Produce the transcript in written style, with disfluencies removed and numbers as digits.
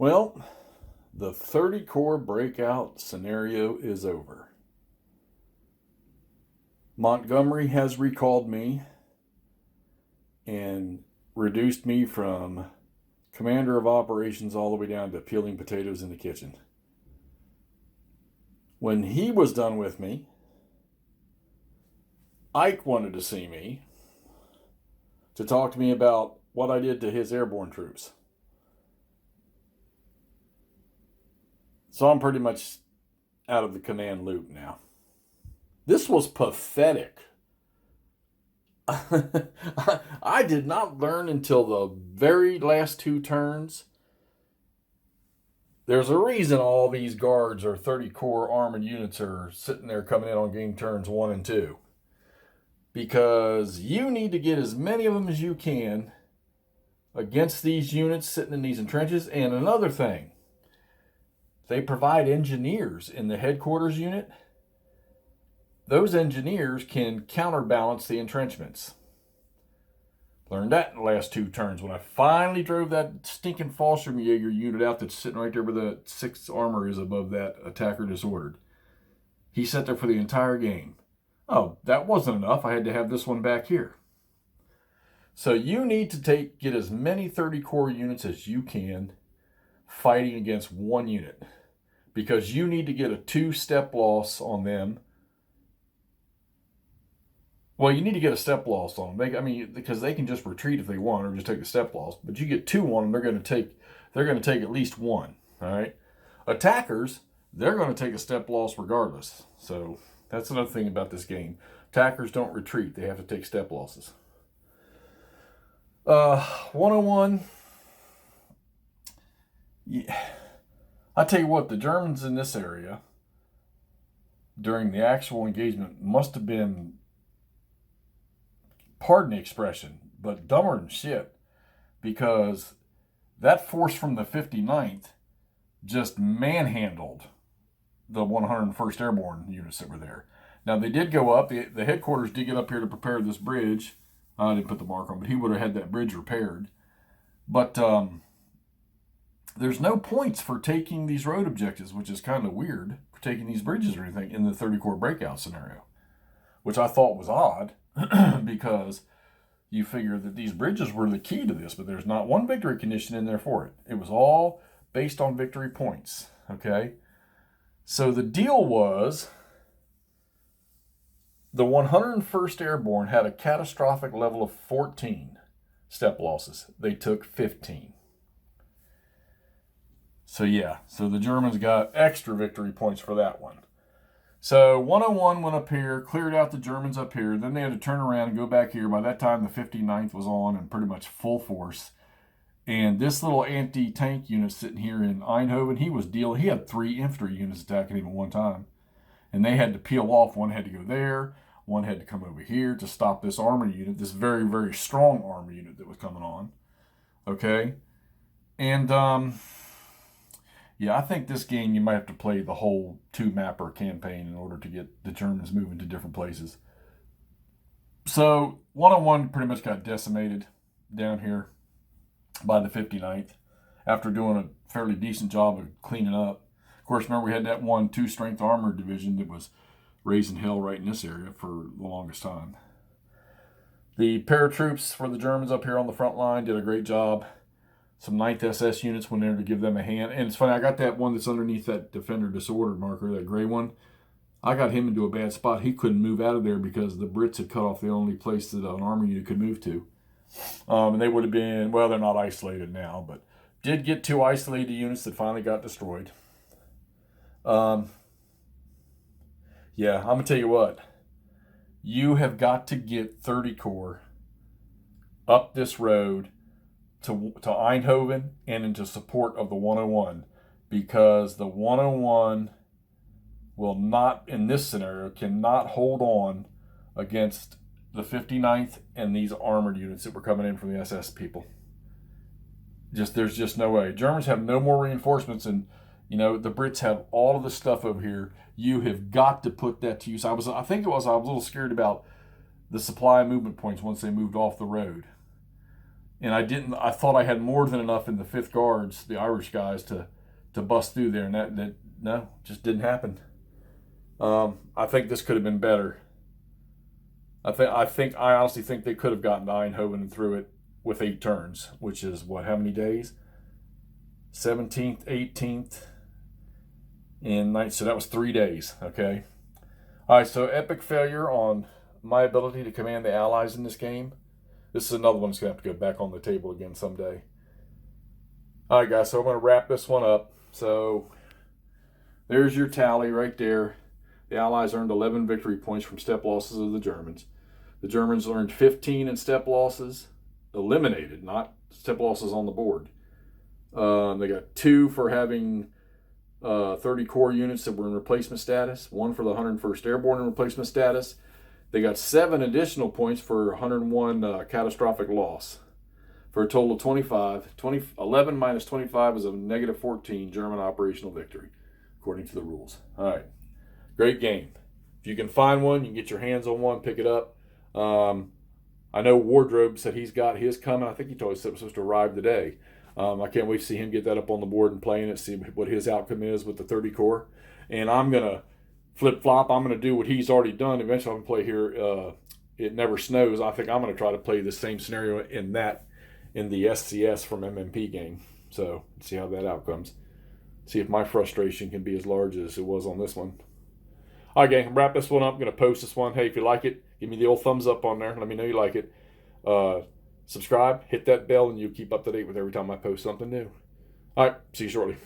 Well, the 30 core breakout scenario is over. Montgomery has recalled me and reduced me from commander of operations all the way down to peeling potatoes in the kitchen. When he was done with me, Ike wanted to see me to talk to me about what I did to his airborne troops. So I'm pretty much out of the command loop now. This was pathetic. I did not learn until the very last two turns. There's a reason all these guards or 30 core armored units are sitting there coming in on game turns 1 and 2. Because you need to get as many of them as you can against these units sitting in these trenches. And another thing, they provide engineers in the headquarters unit. Those engineers can counterbalance the entrenchments. Learned that in the last two turns when I finally drove that stinking Fallschirmjäger unit out that's sitting right there where the 6th armor is above that attacker disordered. He sat there for the entire game. Oh, that wasn't enough. I had to have this one back here. So you need to get as many 30 core units as you can fighting against one unit, because you need to get a 2-step loss on them. Well, you need to get a step loss on them. Because they can just retreat if they want, or just take a step loss. But you get 2 on them, they're going to take at least 1. All right. Attackers, they're going to take a step loss regardless. So that's another thing about this game. Attackers don't retreat; they have to take step losses. 101. Yeah. I tell you what, the Germans in this area during the actual engagement must have been, pardon the expression, but dumber than shit, because that force from the 59th just manhandled the 101st Airborne units that were there. Now, they did go up. The headquarters did get up here to prepare this bridge. I didn't put the mark on, but he would have had that bridge repaired. But there's no points for taking these road objectives, which is kind of weird, for taking these bridges or anything in the 30 core breakout scenario, which I thought was odd because you figure that these bridges were the key to this, but there's not one victory condition in there for it. It was all based on victory points, okay? So the deal was the 101st Airborne had a catastrophic level of 14 step losses. They took 15. So the Germans got extra victory points for that one. So 101 went up here, cleared out the Germans up here. Then they had to turn around and go back here. By that time, the 59th was on and pretty much full force. And this little anti-tank unit sitting here in Eindhoven, he had 3 infantry units attacking him at one time. And they had to peel off. One had to go there. One had to come over here to stop this armor unit, this very, very strong armor unit that was coming on. Okay? And, I think this game you might have to play the whole 2-mapper campaign in order to get the Germans moving to different places. So 101 pretty much got decimated down here by the 59th after doing a fairly decent job of cleaning up. Of course, remember we had that 1 2-strength armored division that was raising hell right in this area for the longest time. The paratroops for the Germans up here on the front line did a great job. Some 9th SS units went there to give them a hand. And it's funny, I got that one that's underneath that Defender Disordered marker, that gray one. I got him into a bad spot. He couldn't move out of there because the Brits had cut off the only place that an army unit could move to. And they would have been, well, they're not isolated now, but did get 2 isolated units that finally got destroyed. I'm going to tell you what. You have got to get 30 core up this road to Eindhoven and into support of the 101, because the 101 will not, in this scenario, cannot hold on against the 59th and these armored units that were coming in from the SS people. There's just no way. Germans have no more reinforcements, and the Brits have all of the stuff over here. You have got to put that to use. I was a little scared about the supply movement points once they moved off the road. and I thought I had more than enough in the 5th guards, the Irish guys, to bust through there, and that no, just didn't happen. I think this could have been better. I honestly think they could have gotten to Eindhoven and through it with 8 turns, which is what, how many days? 17th, 18th, and 9th, so that was 3 days, okay? All right, so epic failure on my ability to command the Allies in this game. This is another one that's going to have to go back on the table again someday. All right, guys, so I'm going to wrap this one up. So there's your tally right there. The Allies earned 11 victory points from step losses of the Germans. The Germans earned 15 in step losses, eliminated, not step losses on the board. They got 2 for having 30 core units that were in replacement status, 1 for the 101st Airborne in replacement status. They got 7 additional points for 101 catastrophic loss, for a total of 25. 11 minus 25 is a negative 14 German operational victory, according to the rules. All right, great game. If you can find one, you can get your hands on one, pick it up. I know Wardrobe said he's got his coming. I think he told us it was supposed to arrive today. I can't wait to see him get that up on the board and playing it, see what his outcome is with the 30 core. And I'm going to flip-flop. I'm going to do what he's already done. Eventually I'm going to play here It Never Snows. I think I'm going to try to play the same scenario in the SCS from MMP game. So see how that outcomes. See if my frustration can be as large as it was on this one. All right, gang, wrap this one up. I'm going to post this one. Hey, if you like it, give me the old thumbs up on there. Let me know you like it. Subscribe, hit that bell, and you'll keep up to date with every time I post something new. All right, see you shortly.